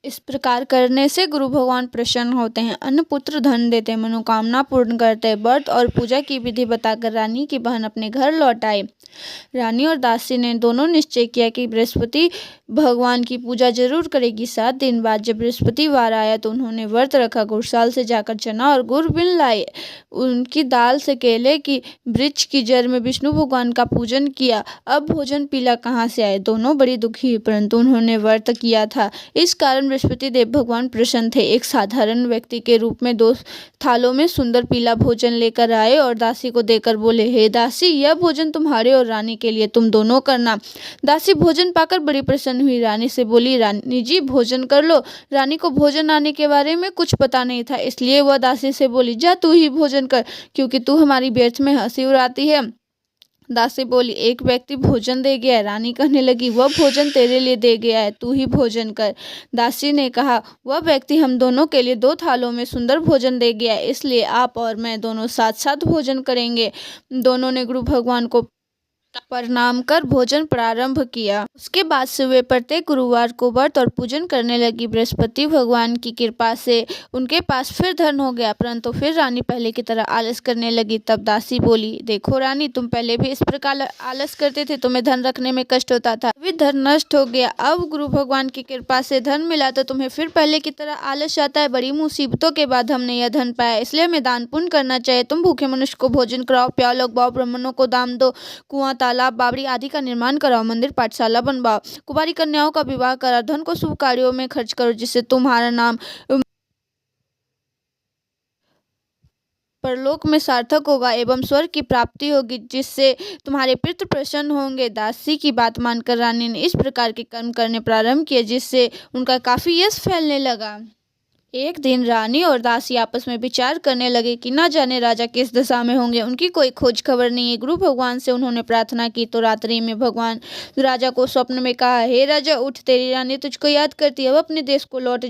इस प्रकार करने से गुरु भगवान प्रसन्न होते हैं, अन्न पुत्र धन देते हैं, मनोकामना पूर्ण करते हैं। व्रत और पूजा की विधि बताकर रानी की बहन अपने घर लौट आई। रानी और दासी ने दोनों निश्चय किया कि बृहस्पति भगवान की पूजा जरूर करेगी। 7 दिन बाद जब बृहस्पतिवार आया तो उन्होंने व्रत रखा, गौशाल से जाकर चना और गुड़ बिन लाए, उनकी दाल से केले की वृक्ष की जड़ में विष्णु भगवान का पूजन किया। अब भोजन पीला कहाँ से आए? दोनों बड़ी दुखी हुई, परंतु उन्होंने व्रत किया था, इस कारण बृहस्पति देव भगवान प्रसन्न थे। एक साधारण व्यक्ति के रूप में 2 थालों में सुंदर पीला भोजन लेकर आए और दासी को देकर बोले, हे दासी, यह भोजन तुम्हारे और रानी के लिए, तुम दोनों करना। दासी भोजन पाकर बड़ी प्रसन्न हुई, रानी से बोली, रानी जी भोजन कर लो। रानी को भोजन आने के बारे में कुछ पता नहीं था, इसलिए वह दासी से बोली, जा तू ही भोजन कर, क्योंकि तू हमारी व्यर्थ में हंसी उड़ाती है। दासी बोली, एक व्यक्ति भोजन दे गया है। रानी कहने लगी, वह भोजन तेरे लिए दे गया है, तू ही भोजन कर। दासी ने कहा, वह व्यक्ति हम दोनों के लिए 2 थालों में सुंदर भोजन दे गया है, इसलिए आप और मैं दोनों साथ साथ भोजन करेंगे। दोनों ने गुरु भगवान को प्रणाम कर भोजन प्रारंभ किया। उसके बाद से वे प्रत्येक गुरुवार को व्रत और पूजन करने लगी। बृहस्पति भगवान की कृपा से उनके पास फिर धन हो गया, परंतु फिर रानी पहले की तरह आलस करने लगी। तब दासी बोली, देखो रानी, तुम पहले भी इस प्रकार आलस करते थे, तुम्हें धन रखने में कष्ट होता था, अभी धन नष्ट हो गया। अब गुरु भगवान की कृपा से धन मिला तो तुम्हें फिर पहले की तरह आलस आता है। बड़ी मुसीबतों के बाद हमने यह धन पाया, इसलिए हमें दान पुण्य करना चाहिए। तुम भूखे मनुष्य को भोजन कराओ, प्याओ, लगवाओ, ब्राह्मणों को दान दो, कुआं, तालाब, बावड़ी आदि का निर्माण कराओ, मंदिर, पाठशाला बनवाओ, कुंवारी कन्याओं का विवाह कराओ, धन को शुभ कार्यों में खर्च करो, जिससे तुम्हारा नाम परलोक में सार्थक होगा एवं स्वर्ग की प्राप्ति होगी, जिससे तुम्हारे पितृ प्रसन्न होंगे। दासी की बात मानकर रानी ने इस प्रकार के कर्म करने प्रारंभ किए, जिससे उनका काफी यश फैलने लगा। एक दिन रानी और दासी आपस में विचार करने लगे कि न जाने राजा किस दशा में होंगे, उनकी कोई खोज खबर नहीं है। गुरु भगवान से उन्होंने प्रार्थना की तो रात्रि में भगवान राजा को स्वप्न में कहा, हे राजा, उठ, तेरी रानी तुझको याद करती है, अब अपने देश को लौट